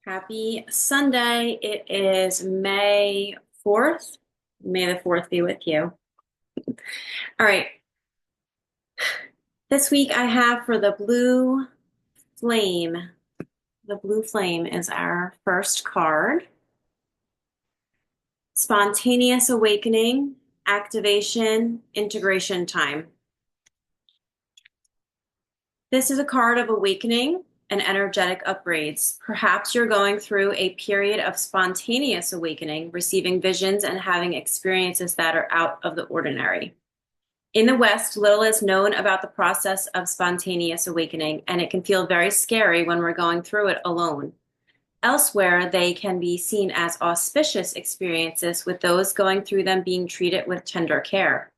Happy Sunday. It is May 4th. May the 4th be with you. All right. This week I have for the blue flame. The blue flame is our first card. Spontaneous awakening, activation, integration time. This is a card of awakening and energetic upgrades. Perhaps you're going through a period of spontaneous awakening, receiving visions and having experiences that are out of the ordinary. In the West, little is known about the process of spontaneous awakening, and it can feel very scary when we're going through it alone. Elsewhere, they can be seen as auspicious experiences, with those going through them being treated with tender care.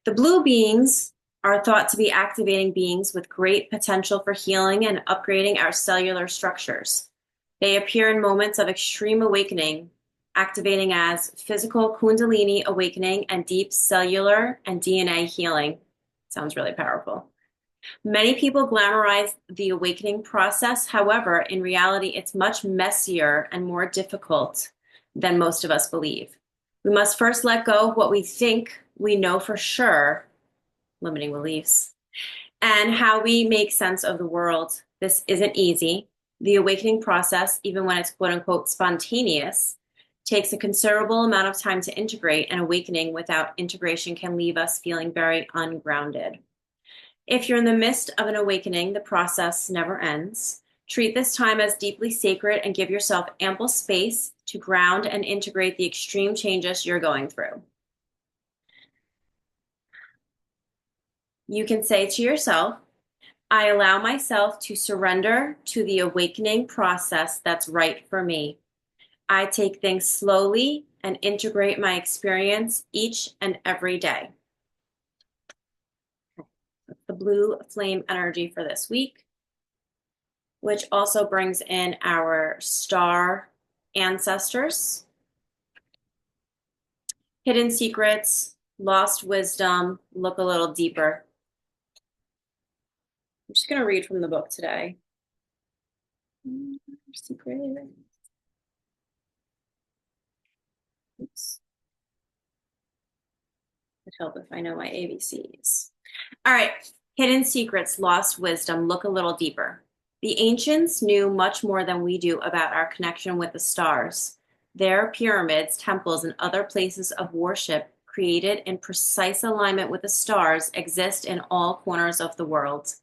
The blue beings are thought to be activating beings with great potential for healing and upgrading our cellular structures. They appear in moments of extreme awakening, activating as physical Kundalini awakening and deep cellular and DNA healing. Sounds really powerful. Many people glamorize the awakening process. However, in reality, it's much messier and more difficult than most of us believe. We must first let go of what we think we know for sure, limiting beliefs, and how we make sense of the world. This isn't easy. The awakening process, even when it's quote unquote spontaneous, takes a considerable amount of time to integrate, and awakening without integration can leave us feeling very ungrounded. If you're in the midst of an awakening, the process never ends. Treat this time as deeply sacred and give yourself ample space to ground and integrate the extreme changes you're going through. You can say to yourself, I allow myself to surrender to the awakening process that's right for me. I take things slowly and integrate my experience each and every day. The blue flame energy for this week, which also brings in our star ancestors, hidden secrets, lost wisdom, look a little deeper. I'm just going to read from the book today. Secret. Oops. It'd help if I know my ABCs. All right. Hidden secrets, lost wisdom, look a little deeper. The ancients knew much more than we do about our connection with the stars. Their pyramids, temples, and other places of worship created in precise alignment with the stars exist in all corners of the world.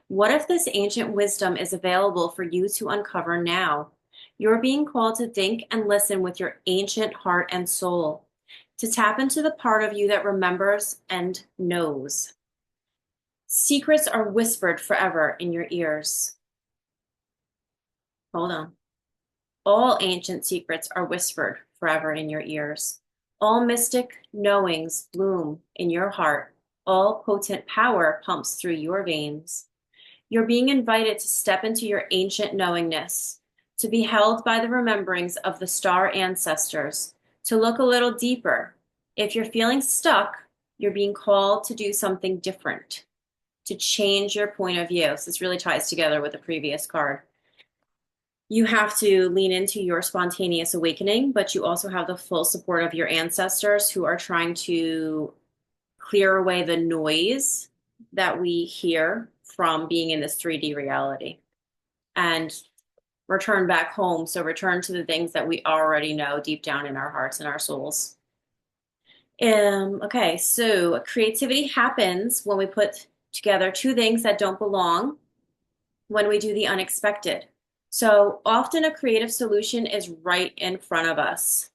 What if this ancient wisdom is available for you to uncover now? You're being called to think and listen with your ancient heart and soul, to tap into the part of you that remembers and knows. Secrets are whispered forever in your ears. Hold on. All ancient secrets are whispered forever in your ears. All mystic knowings bloom in your heart. All potent power pumps through your veins. You're being invited to step into your ancient knowingness, to be held by the rememberings of the star ancestors, to look a little deeper. If you're feeling stuck, you're being called to do something different, to change your point of view. So this really ties together with the previous card. You have to lean into your spontaneous awakening, but you also have the full support of your ancestors who are trying to clear away the noise that we hear from being in this 3D reality and return back home. So return to the things that we already know deep down in our hearts and our souls. Okay, so creativity happens when we put together two things that don't belong, when we do the unexpected. So often a creative solution is right in front of us.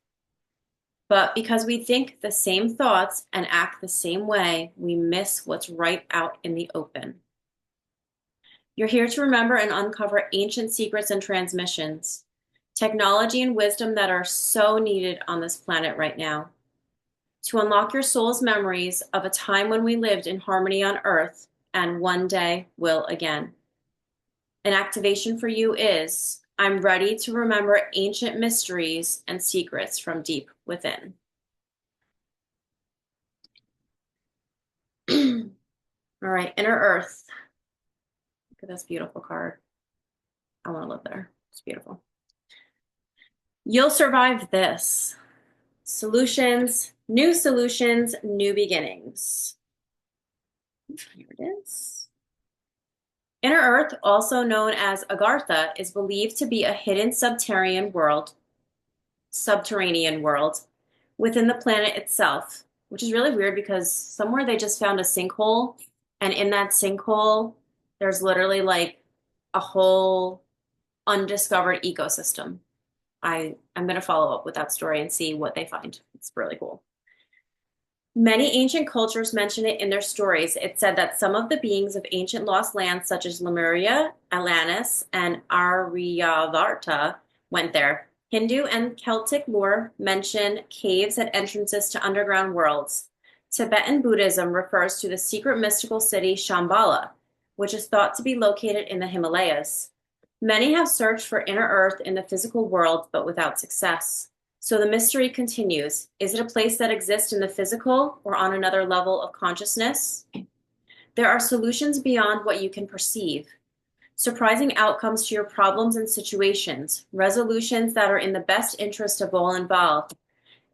But because we think the same thoughts and act the same way, we miss what's right out in the open. You're here to remember and uncover ancient secrets and transmissions, technology and wisdom that are so needed on this planet right now. To unlock your soul's memories of a time when we lived in harmony on Earth and one day will again. An activation for you is, I'm ready to remember ancient mysteries and secrets from deep within. All right, Inner Earth. Look at this beautiful card. I want to live there. It's beautiful. You'll survive this. Solutions, new beginnings. Here it is. Inner Earth, also known as Agartha, is believed to be a hidden subterranean world within the planet itself, which is really weird because somewhere they just found a sinkhole, and in that sinkhole, there's literally like a whole undiscovered ecosystem. I'm going to follow up with that story and see what they find. It's really cool. Many ancient cultures mention it in their stories. It said that some of the beings of ancient lost lands, such as Lemuria, Atlantis, and Aryavarta, went there. Hindu and Celtic lore mention caves and entrances to underground worlds. Tibetan Buddhism refers to the secret mystical city Shambhala, which is thought to be located in the Himalayas. Many have searched for inner earth in the physical world, but without success. So the mystery continues. Is it a place that exists in the physical or on another level of consciousness? There are solutions beyond what you can perceive. Surprising outcomes to your problems and situations, resolutions that are in the best interest of all involved.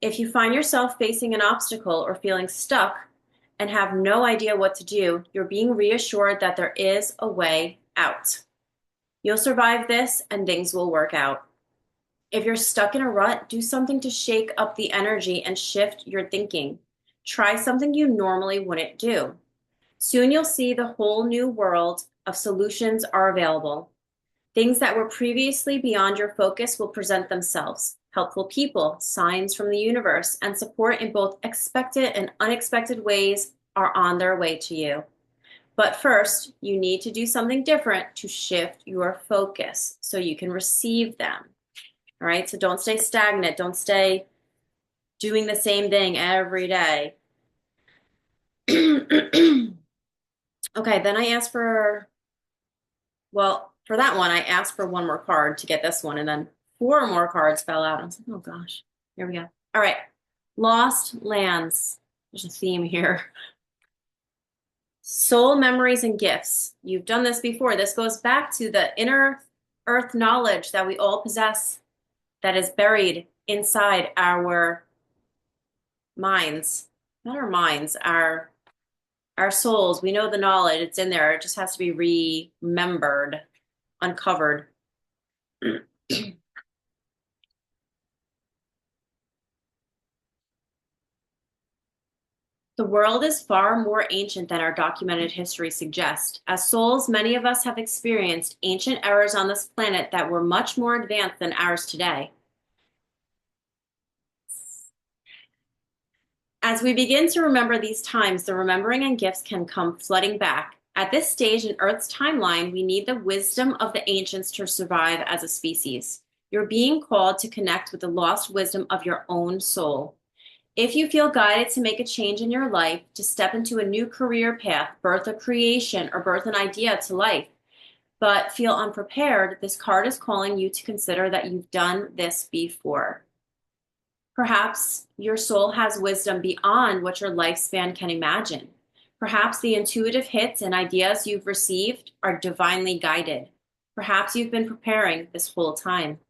If you find yourself facing an obstacle or feeling stuck and have no idea what to do, you're being reassured that there is a way out. You'll survive this and things will work out. If you're stuck in a rut, do something to shake up the energy and shift your thinking. Try something you normally wouldn't do. Soon you'll see the whole new world of solutions are available. Things that were previously beyond your focus will present themselves. Helpful people, signs from the universe, and support in both expected and unexpected ways are on their way to you. But first, you need to do something different to shift your focus so you can receive them. All right, so don't stay stagnant. Don't stay doing the same thing every day. Okay, then I asked for that one, I asked for one more card to get this one, and then four more cards fell out. I was like, oh gosh, here we go. All right, Lost Lands. There's a theme here. Soul memories and gifts. You've done this before. This goes back to the inner earth knowledge that we all possess that is buried inside our minds. Not our minds, our souls. We know the knowledge. It's in there. It just has to be remembered, uncovered. The world is far more ancient than our documented history suggests. As souls, many of us have experienced ancient eras on this planet that were much more advanced than ours today. As we begin to remember these times, the remembering and gifts can come flooding back. At this stage in Earth's timeline, we need the wisdom of the ancients to survive as a species. You're being called to connect with the lost wisdom of your own soul. If you feel guided to make a change in your life, to step into a new career path, birth a creation, or birth an idea to life, but feel unprepared, this card is calling you to consider that you've done this before. Perhaps your soul has wisdom beyond what your lifespan can imagine. Perhaps the intuitive hits and ideas you've received are divinely guided. Perhaps you've been preparing this whole time.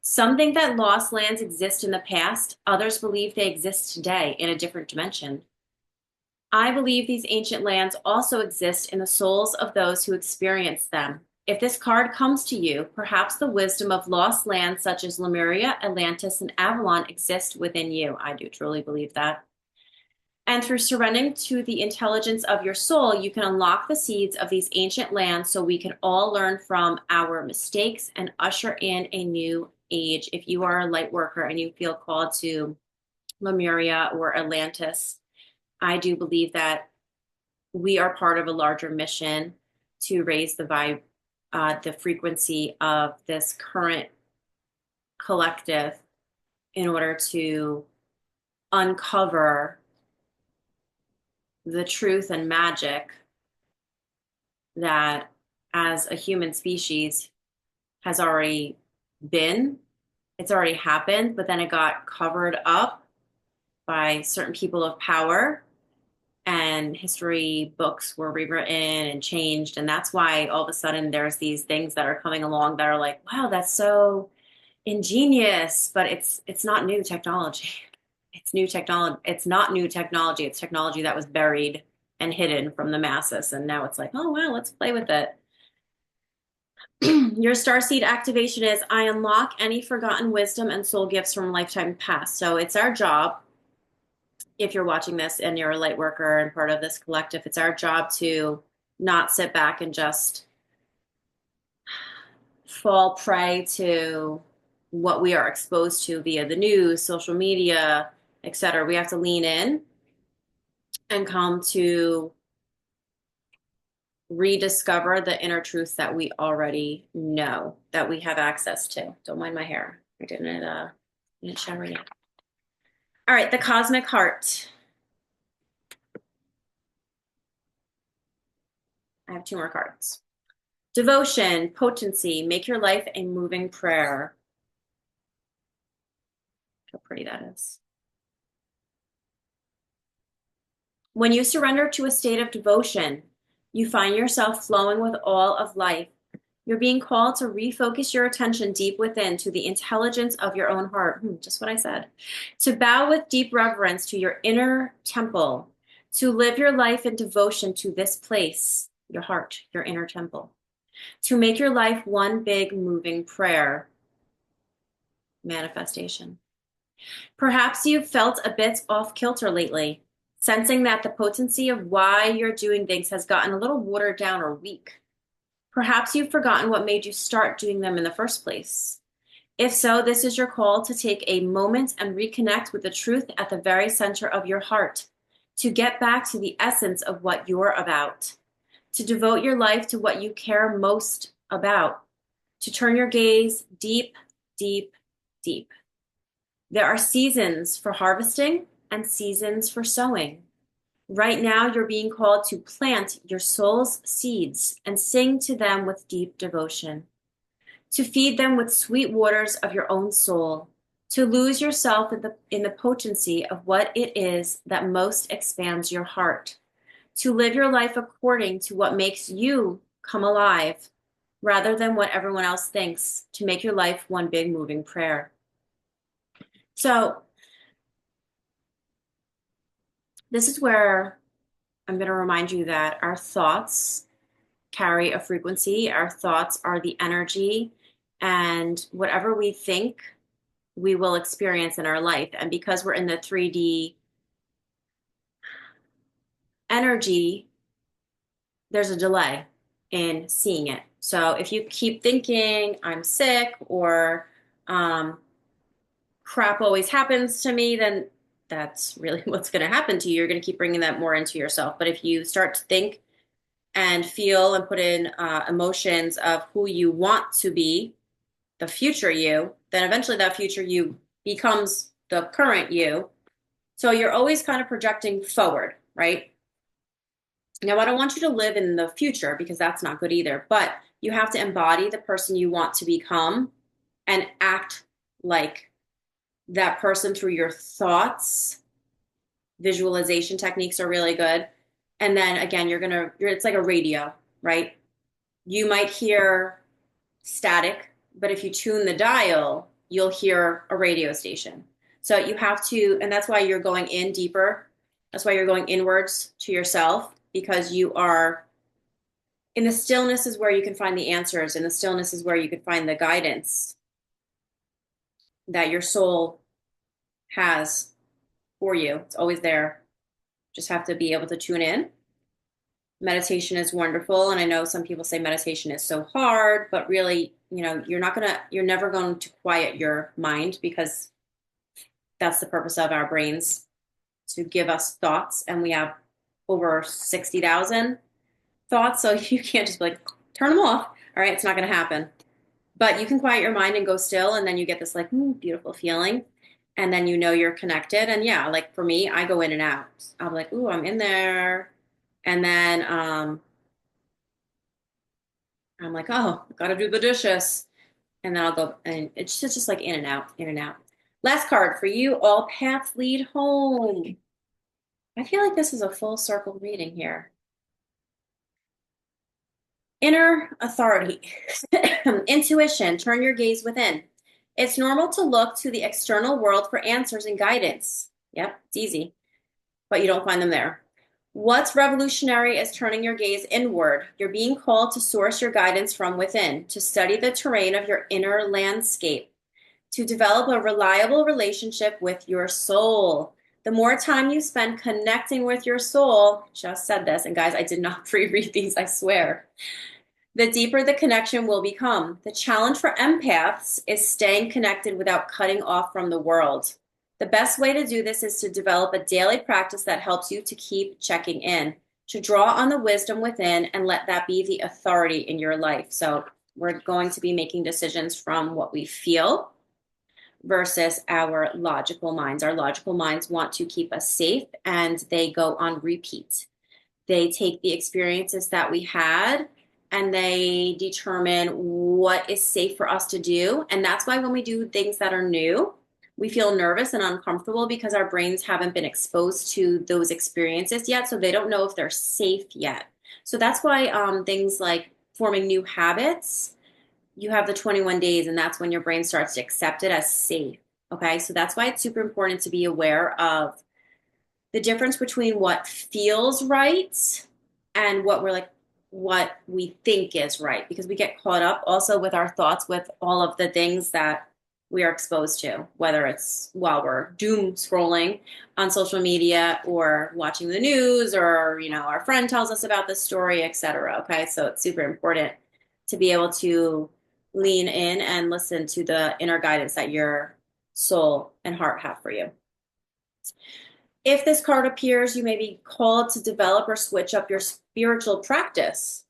Some think that lost lands exist in the past. Others believe they exist today in a different dimension. I believe these ancient lands also exist in the souls of those who experience them. If this card comes to you, perhaps the wisdom of lost lands such as Lemuria, Atlantis, and Avalon exist within you. I do truly believe that. And through surrendering to the intelligence of your soul, you can unlock the seeds of these ancient lands so we can all learn from our mistakes and usher in a new age. If you are a light worker and you feel called to Lemuria or Atlantis, I do believe that we are part of a larger mission to raise the frequency of this current collective in order to uncover the truth and magic that as a human species has already been. It's already happened, but then it got covered up by certain people of power, and history books were rewritten and changed. And that's why all of a sudden there's these things that are coming along that are like, wow, that's so ingenious, but it's not new technology. It's new technology. It's not new technology. It's technology that was buried and hidden from the masses. And now it's like, oh, wow, let's play with it. Your starseed activation is I unlock any forgotten wisdom and soul gifts from lifetime past. So it's our job, if you're watching this and you're a light worker and part of this collective, it's our job to not sit back and just fall prey to what we are exposed to via the news, social media, etc. We have to lean in and come to rediscover the inner truths that we already know, that we have access to. Don't mind my hair. I didn't shower yet. All right, the cosmic heart. I have two more cards. Devotion, potency, make your life a moving prayer. How pretty that is. When you surrender to a state of devotion, you find yourself flowing with all of life. You're being called to refocus your attention deep within to the intelligence of your own heart. Just what I said. To bow with deep reverence to your inner temple, to live your life in devotion to this place, your heart, your inner temple. To make your life one big moving prayer, manifestation. Perhaps you've felt a bit off kilter lately, sensing that the potency of why you're doing things has gotten a little watered down or weak. Perhaps you've forgotten what made you start doing them in the first place. If so, this is your call to take a moment and reconnect with the truth at the very center of your heart, to get back to the essence of what you're about, to devote your life to what you care most about, to turn your gaze deep, deep, deep. There are seasons for harvesting and seasons for sowing. Right now, you're being called to plant your soul's seeds and sing to them with deep devotion, to feed them with sweet waters of your own soul, to lose yourself in the potency of what it is that most expands your heart, to live your life according to what makes you come alive, rather than what everyone else thinks, to make your life one big moving prayer. So, this is where I'm going to remind you that our thoughts carry a frequency. Our thoughts are the energy, and whatever we think, we will experience in our life. And because we're in the 3D energy, there's a delay in seeing it. So if you keep thinking, I'm sick, or crap always happens to me, then that's really what's going to happen to you. You're going to keep bringing that more into yourself. But if you start to think and feel and put in emotions of who you want to be, the future you, then eventually that future you becomes the current you. So you're always kind of projecting forward, right? Now, I don't want you to live in the future because that's not good either, but you have to embody the person you want to become and act like that person through your thoughts. Visualization techniques are really good. And then again, it's like a radio, right? You might hear static, but if you tune the dial, you'll hear a radio station. So you have to, and that's why you're going in deeper. That's why you're going inwards to yourself, because you are in the stillness is where you can find the answers. In the stillness is where you can find the guidance that your soul has for you. It's always there. Just have to be able to tune in. Meditation is wonderful. And I know some people say meditation is so hard, but really, you're never going to quiet your mind, because that's the purpose of our brains, to give us thoughts. And we have over 60,000 thoughts. So you can't just be like, turn them off. All right. It's not going to happen, but you can quiet your mind and go still. And then you get this like beautiful feeling. And then you're connected. And yeah, like for me, I go in and out. I'll be like, ooh, I'm in there. And then I'm like, oh, gotta do the dishes. And then I'll go, and it's just like in and out, in and out. Last card for you, all paths lead home. I feel like this is a full circle reading here. Inner authority, intuition, turn your gaze within. It's normal to look to the external world for answers and guidance. Yep, it's easy, but you don't find them there. What's revolutionary is turning your gaze inward. You're being called to source your guidance from within, to study the terrain of your inner landscape, to develop a reliable relationship with your soul. The more time you spend connecting with your soul, just said this, and guys, I did not pre-read these, I swear, the deeper the connection will become. The challenge for empaths is staying connected without cutting off from the world. The best way to do this is to develop a daily practice that helps you to keep checking in, to draw on the wisdom within and let that be the authority in your life. So we're going to be making decisions from what we feel versus our logical minds. Our logical minds want to keep us safe and they go on repeat. They take the experiences that we had and they determine what is safe for us to do. And that's why when we do things that are new, we feel nervous and uncomfortable because our brains haven't been exposed to those experiences yet. So they don't know if they're safe yet. So that's why things like forming new habits, you have the 21 days, and that's when your brain starts to accept it as safe. Okay. So that's why it's super important to be aware of the difference between what feels right and what we think is right, because we get caught up also with our thoughts with all of the things that we are exposed to, whether it's while we're doom scrolling on social media or watching the news or, our friend tells us about this story, etc. Okay. So it's super important to be able to lean in and listen to the inner guidance that your soul and heart have for you. If this card appears, you may be called to develop or switch up your spiritual practice,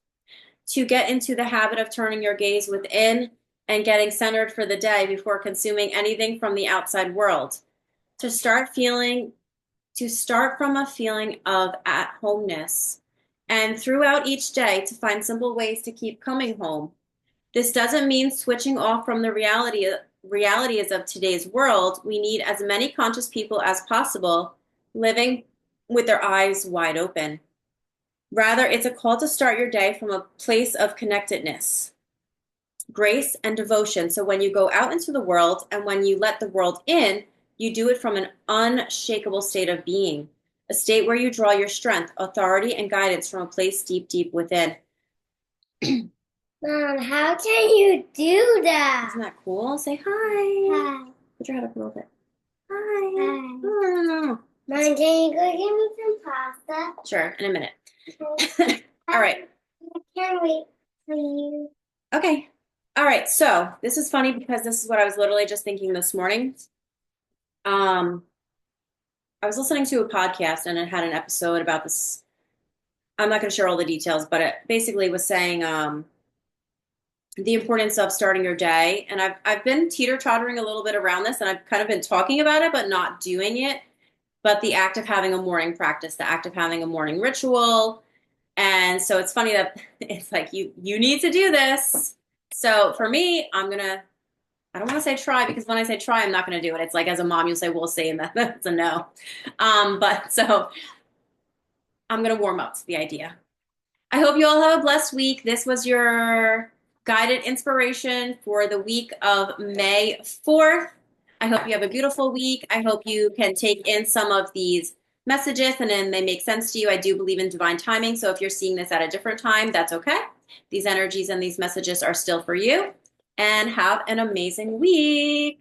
to get into the habit of turning your gaze within and getting centered for the day before consuming anything from the outside world, to start from a feeling of at-homeness, and throughout each day to find simple ways to keep coming home. This doesn't mean switching off from the realities of today's world. We need as many conscious people as possible living with their eyes wide open. Rather, it's a call to start your day from a place of connectedness, grace, and devotion. So when you go out into the world and when you let the world in, you do it from an unshakable state of being, a state where you draw your strength, authority, and guidance from a place deep, deep within. Mom, how can you do that? Isn't that cool? Say hi. Hi. Put your head up a little bit. Hi. Hi. Mm. Mom, can you go give me some pasta? Sure, in a minute. All right. I can't wait for you. Okay. All right. So this is funny because this is what I was literally just thinking this morning. I was listening to a podcast and it had an episode about this. I'm not going to share all the details, but it basically was saying the importance of starting your day. And I've been teeter-tottering a little bit around this, and I've kind of been talking about it, but not doing it. But the act of having a morning practice, the act of having a morning ritual. And so it's funny that it's like you need to do this. So for me, I don't want to say try, because when I say try, I'm not going to do it. It's like as a mom, you'll say, we'll see, and that's a no. But so I'm going to warm up to the idea. I hope you all have a blessed week. This was your guided inspiration for the week of May 4th. I hope you have a beautiful week. I hope you can take in some of these messages and then they make sense to you. I do believe in divine timing. So if you're seeing this at a different time, that's okay. These energies and these messages are still for you. And have an amazing week.